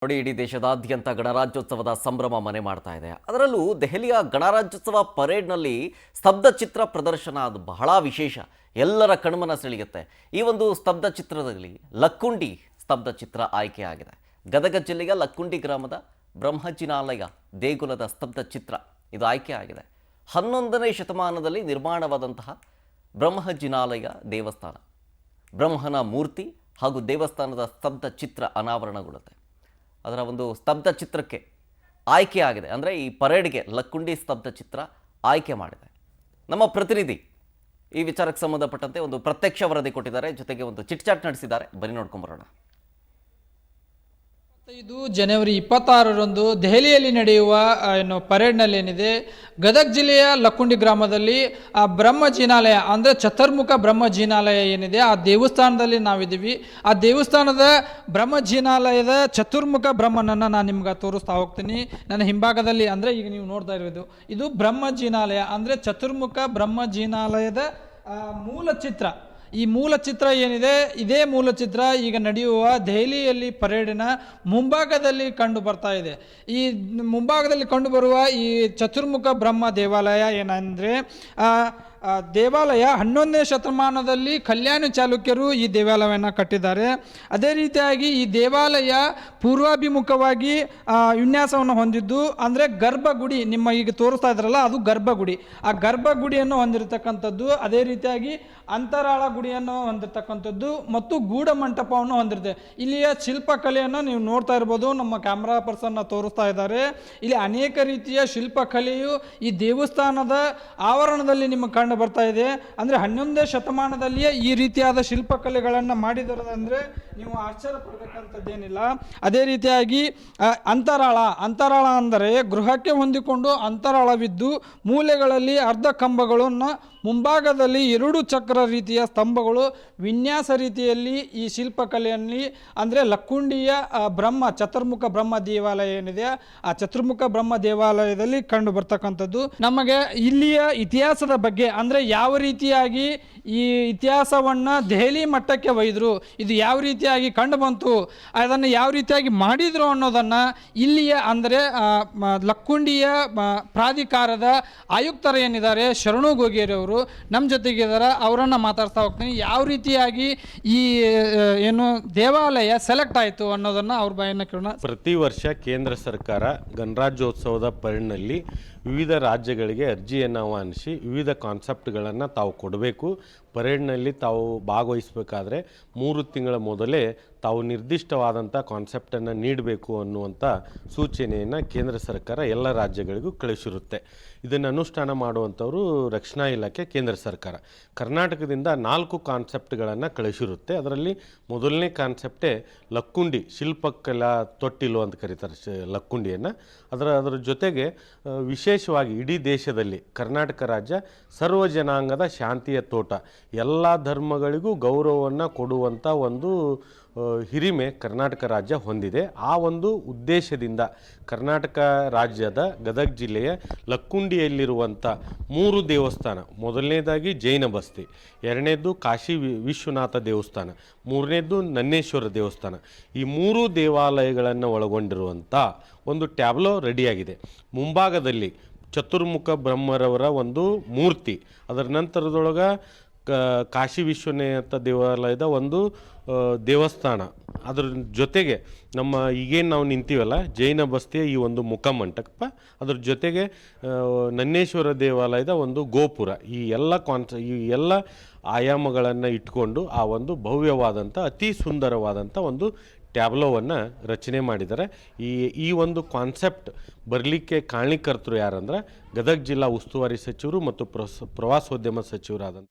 ನೋಡಿ, ಇಡೀ ದೇಶದಾದ್ಯಂತ ಗಣರಾಜ್ಯೋತ್ಸವದ ಸಂಭ್ರಮ ಮನೆ ಮಾಡ್ತಾ ಇದೆ. ಅದರಲ್ಲೂ ದೆಹಲಿಯ ಗಣರಾಜ್ಯೋತ್ಸವ ಪರೇಡ್ನಲ್ಲಿ ಸ್ತಬ್ಧ ಚಿತ್ರ ಪ್ರದರ್ಶನ ಅದು ಬಹಳ ವಿಶೇಷ, ಎಲ್ಲರ ಕಣ್ಮನ ಸೆಳೆಯುತ್ತೆ. ಈ ಒಂದು ಸ್ತಬ್ಧ ಚಿತ್ರದಲ್ಲಿ ಲಕ್ಕುಂಡಿ ಸ್ತಬ್ಧ ಚಿತ್ರ ಆಯ್ಕೆಯಾಗಿದೆ. ಗದಗ ಜಿಲ್ಲೆಯ ಲಕ್ಕುಂಡಿ ಗ್ರಾಮದ ಬ್ರಹ್ಮಜಿನಾಲಯ ದೇಗುಲದ ಸ್ತಬ್ಧ ಚಿತ್ರ ಇದು ಆಯ್ಕೆಯಾಗಿದೆ. 11ನೇ ಶತಮಾನದಲ್ಲಿ ನಿರ್ಮಾಣವಾದಂತಹ ಬ್ರಹ್ಮಜಿನಾಲಯ ದೇವಸ್ಥಾನ, ಬ್ರಹ್ಮನ ಮೂರ್ತಿ ಹಾಗೂ ದೇವಸ್ಥಾನದ ಸ್ತಬ್ಧ ಚಿತ್ರ ಅನಾವರಣಗೊಳ್ಳುತ್ತೆ. ಅದರ ಒಂದು ಸ್ತಬ್ಧ ಚಿತ್ರಕ್ಕೆ ಆಯ್ಕೆಯಾಗಿದೆ, ಅಂದರೆ ಈ ಪರೇಡ್ಗೆ ಲಕ್ಕುಂಡಿ ಸ್ತಬ್ಧ ಚಿತ್ರ ಆಯ್ಕೆ ಮಾಡಿದೆ. ನಮ್ಮ ಪ್ರತಿನಿಧಿ ಈ ವಿಚಾರಕ್ಕೆ ಸಂಬಂಧಪಟ್ಟಂತೆ ಒಂದು ಪ್ರತ್ಯಕ್ಷ ವರದಿ ಕೊಟ್ಟಿದ್ದಾರೆ, ಜೊತೆಗೆ ಒಂದು ಚಿಟ್ ಚಾಟ್ ನಡೆಸಿದ್ದಾರೆ. ಬನ್ನಿ ನೋಡ್ಕೊಂಬರೋಣ. ಇದು ಜನವರಿ 26ರಂದು ದೆಹಲಿಯಲ್ಲಿ ನಡೆಯುವ ಪರೇಡ್ನಲ್ಲಿ ಏನಿದೆ, ಗದಗ ಜಿಲ್ಲೆಯ ಲಕ್ಕುಂಡಿ ಗ್ರಾಮದಲ್ಲಿ ಆ ಬ್ರಹ್ಮಜಿನಾಲಯ ಅಂದರೆ ಚತುರ್ಮುಖ ಬ್ರಹ್ಮಜಿನಾಲಯ ಏನಿದೆ ಆ ದೇವಸ್ಥಾನದಲ್ಲಿ ನಾವಿದ್ದೀವಿ. ಆ ದೇವಸ್ಥಾನದ ಬ್ರಹ್ಮಜಿನಾಲಯದ ಚತುರ್ಮುಖ ಬ್ರಹ್ಮನನ್ನು ನಾನು ನಿಮ್ಗೆ ತೋರಿಸ್ತಾ ಹೋಗ್ತೀನಿ. ನನ್ನ ಹಿಂಭಾಗದಲ್ಲಿ ಅಂದರೆ ಈಗ ನೀವು ನೋಡ್ತಾ ಇರೋದು ಇದು ಬ್ರಹ್ಮಜಿನಾಲಯ ಅಂದರೆ ಚತುರ್ಮುಖ ಬ್ರಹ್ಮಜಿನಾಲಯದ ಮೂಲ ಚಿತ್ರ. ಈ ಮೂಲ ಚಿತ್ರ ಏನಿದೆ, ಇದೇ ಮೂಲ ಚಿತ್ರ ಈಗ ನಡೆಯುವ ದೆಹಲಿಯಲ್ಲಿ ಪರೇಡಿನ ಮುಂಭಾಗದಲ್ಲಿ ಕಂಡು ಬರ್ತಾ ಇದೆ. ಈ ಮುಂಭಾಗದಲ್ಲಿ ಕಂಡುಬರುವ ಈ ಚತುರ್ಮುಖ ಬ್ರಹ್ಮ ದೇವಾಲಯ ಏನಂದರೆ ದೇವಾಲಯ 11ನೇ ಶತಮಾನದಲ್ಲಿ ಕಲ್ಯಾಣ ಚಾಲುಕ್ಯರು ಈ ದೇವಾಲಯವನ್ನು ಕಟ್ಟಿದ್ದಾರೆ. ಅದೇ ರೀತಿಯಾಗಿ ಈ ದೇವಾಲಯ ಪೂರ್ವಾಭಿಮುಖವಾಗಿ ವಿನ್ಯಾಸವನ್ನು ಹೊಂದಿದ್ದು, ಅಂದರೆ ಗರ್ಭಗುಡಿ ನಿಮ್ಮ ಈಗ ತೋರಿಸ್ತಾ ಇದ್ರಲ್ಲ ಅದು ಗರ್ಭಗುಡಿ. ಆ ಗರ್ಭಗುಡಿಯನ್ನು ಹೊಂದಿರತಕ್ಕಂಥದ್ದು, ಅದೇ ರೀತಿಯಾಗಿ ಅಂತರಾಳ ಗುಡಿಯನ್ನು ಹೊಂದಿರತಕ್ಕಂಥದ್ದು ಮತ್ತು ಗೂಢ ಮಂಟಪವನ್ನು ಹೊಂದಿರುತ್ತೆ. ಇಲ್ಲಿಯ ಶಿಲ್ಪಕಲೆಯನ್ನು ನೀವು ನೋಡ್ತಾ ಇರ್ಬೋದು, ನಮ್ಮ ಕ್ಯಾಮ್ರಾ ಪರ್ಸನ್ನ ತೋರಿಸ್ತಾ ಇದ್ದಾರೆ. ಇಲ್ಲಿ ಅನೇಕ ರೀತಿಯ ಶಿಲ್ಪಕಲೆಯು ಈ ದೇವಸ್ಥಾನದ ಆವರಣದಲ್ಲಿ ನಿಮಗೆ ಕಂಡು ಬರ್ತಾ ಇದೆ. ಅಂದರೆ 11ನೇ ಶತಮಾನದಲ್ಲಿಯೇ ಈ ರೀತಿಯಾದ ಶಿಲ್ಪಕಲೆಗಳನ್ನು ಮಾಡಿದರಂದರೆ ನೀವು ಆಶ್ಚರ್ಯ ಪಡಬೇಕಂಥದ್ದೇನಿಲ್ಲ. ಅದೇ ರೀತಿಯಾಗಿ ಅಂತರಾಳ ಅಂದರೆ ಗೃಹಕ್ಕೆ ಹೊಂದಿಕೊಂಡು ಅಂತರಾಳವಿದ್ದು ಮೂಲೆಗಳಲ್ಲಿ ಅರ್ಧ ಕಂಬಗಳನ್ನು, ಮುಂಭಾಗದಲ್ಲಿ 2 ಚಕ್ರ ರೀತಿಯ ಸ್ತಂಭಗಳು ವಿನ್ಯಾಸ ರೀತಿಯಲ್ಲಿ ಈ ಶಿಲ್ಪಕಲೆಯಲ್ಲಿ ಅಂದರೆ ಲಕ್ಕುಂಡಿಯ ಚತುರ್ಮುಖ ಬ್ರಹ್ಮ ದೇವಾಲಯ ಏನಿದೆ ಆ ಚತುರ್ಮುಖ ಬ್ರಹ್ಮ ದೇವಾಲಯದಲ್ಲಿ ಕಂಡು ಬರ್ತಕ್ಕಂಥದ್ದು. ನಮಗೆ ಇಲ್ಲಿಯ ಇತಿಹಾಸದ ಬಗ್ಗೆ ಅಂದರೆ ಯಾವ ರೀತಿಯಾಗಿ ಈ ಇತಿಹಾಸವನ್ನು ದೆಹಲಿ ಮಟ್ಟಕ್ಕೆ ಒಯ್ದರು, ಇದು ಯಾವ ರೀತಿಯಾಗಿ ಕಂಡು ಬಂತು, ಅದನ್ನು ಯಾವ ರೀತಿಯಾಗಿ ಮಾಡಿದರು ಅನ್ನೋದನ್ನು ಇಲ್ಲಿಯ ಅಂದರೆ ಲಕ್ಕುಂಡಿಯ ಪ್ರಾಧಿಕಾರದ ಆಯುಕ್ತರು ಏನಿದ್ದಾರೆ ಶರಣು ಗೋಗೇರಿ ಅವರು ನಮ್ಮ ಜೊತೆಗಿದ್ದಾರೆ. ಅವರನ್ನು ಮಾತಾಡ್ತಾ ಹೋಗ್ತೀನಿ. ಯಾವ ರೀತಿಯಾಗಿ ಈ ಏನು ದೇವಾಲಯ ಸೆಲೆಕ್ಟ್ ಆಯಿತು ಅನ್ನೋದನ್ನು ಅವ್ರ ಬಾಯನ್ನು ಕೇಳೋಣ. ಪ್ರತಿ ವರ್ಷ ಕೇಂದ್ರ ಸರ್ಕಾರ ಗಣರಾಜ್ಯೋತ್ಸವದ ಪರೇಡ್ನಲ್ಲಿ ವಿವಿಧ ರಾಜ್ಯಗಳಿಗೆ ಅರ್ಜಿಯನ್ನು ಆಹ್ವಾನಿಸಿ ವಿವಿಧ ಕಾನ್ಸೆಪ್ಟ್ಗಳನ್ನು ತಾವು ಕೊಡಬೇಕು. ಪರೇಡ್ನಲ್ಲಿ ತಾವು ಭಾಗವಹಿಸಬೇಕಾದ್ರೆ 3 ತಿಂಗಳ ಮೊದಲೇ ತಾವು ನಿರ್ದಿಷ್ಟವಾದಂಥ ಕಾನ್ಸೆಪ್ಟನ್ನು ನೀಡಬೇಕು ಅನ್ನುವಂಥ ಸೂಚನೆಯನ್ನು ಕೇಂದ್ರ ಸರ್ಕಾರ ಎಲ್ಲ ರಾಜ್ಯಗಳಿಗೂ ಕಳಿಸಿರುತ್ತೆ. ಇದನ್ನು ಅನುಷ್ಠಾನ ಮಾಡುವಂಥವರು ರಕ್ಷಣಾ ಇಲಾಖೆ, ಕೇಂದ್ರ ಸರ್ಕಾರ. ಕರ್ನಾಟಕದಿಂದ 4 ಕಾನ್ಸೆಪ್ಟ್ಗಳನ್ನು ಕಳಿಸಿರುತ್ತೆ. ಅದರಲ್ಲಿ ಮೊದಲನೇ ಕಾನ್ಸೆಪ್ಟೇ ಲಕ್ಕುಂಡಿ ಶಿಲ್ಪಕಲಾ ತೊಟ್ಟಿಲು ಅಂತ ಕರೀತಾರೆ ಲಕ್ಕುಂಡಿಯನ್ನು. ಅದರ ಜೊತೆಗೆ ವಿಶೇಷವಾಗಿ ಇಡೀ ದೇಶದಲ್ಲಿ ಕರ್ನಾಟಕ ರಾಜ್ಯ ಸರ್ವ ಜನಾಂಗದ ಶಾಂತಿಯ ತೋಟ, ಎಲ್ಲ ಧರ್ಮಗಳಿಗೂ ಗೌರವವನ್ನು ಕೊಡುವಂಥ ಒಂದು ಹಿರಿಮೆ ಕರ್ನಾಟಕ ರಾಜ್ಯ ಹೊಂದಿದೆ. ಆ ಒಂದು ಉದ್ದೇಶದಿಂದ ಕರ್ನಾಟಕ ರಾಜ್ಯದ ಗದಗ ಜಿಲ್ಲೆಯ ಲಕ್ಕುಂಡಿಯಲ್ಲಿರುವಂಥ 3 ದೇವಸ್ಥಾನ, ಮೊದಲನೇದಾಗಿ ಜೈನ ಬಸ್ತಿ, ಎರಡನೇದು ಕಾಶಿ ವಿಶ್ವನಾಥ ದೇವಸ್ಥಾನ, ಮೂರನೇದು ನನ್ನೇಶ್ವರ ದೇವಸ್ಥಾನ, ಈ 3 ದೇವಾಲಯಗಳನ್ನು ಒಳಗೊಂಡಿರುವಂಥ ಒಂದು ಟ್ಯಾಬ್ಲೋ ರೆಡಿಯಾಗಿದೆ. ಮುಂಭಾಗದಲ್ಲಿ ಚತುರ್ಮುಖ ಬ್ರಹ್ಮರವರ ಒಂದು ಮೂರ್ತಿ, ಅದರ ನಂತರದೊಳಗೆ ಕಾಶಿ ವಿಶ್ವನಾಥ ದೇವಾಲಯದ ಒಂದು ದೇವಸ್ಥಾನ, ಅದ್ರ ಜೊತೆಗೆ ನಮ್ಮ ಈಗೇನು ನಾವು ನಿಂತೀವಲ್ಲ ಜೈನ ಬಸ್ತಿಯ ಈ ಒಂದು ಮುಖಮಂಟಪ, ಅದ್ರ ಜೊತೆಗೆ ನನ್ನೇಶ್ವರ ದೇವಾಲಯದ ಒಂದು ಗೋಪುರ, ಈ ಎಲ್ಲ ಆಯಾಮಗಳನ್ನು ಇಟ್ಕೊಂಡು ಆ ಒಂದು ಭವ್ಯವಾದಂಥ ಅತಿ ಸುಂದರವಾದಂಥ ಒಂದು ಟ್ಯಾಬ್ಲೋವನ್ನು ರಚನೆ ಮಾಡಿದ್ದಾರೆ. ಈ ಒಂದು ಕಾನ್ಸೆಪ್ಟ್ ಬರಲಿಕ್ಕೆ ಕಾರಣೀಕರ್ತರು ಯಾರಂದ್ರೆ ಗದಗ ಜಿಲ್ಲಾ ಉಸ್ತುವಾರಿ ಸಚಿವರು ಮತ್ತು ಪ್ರವಾಸೋದ್ಯಮ ಸಚಿವರಾದಂಥ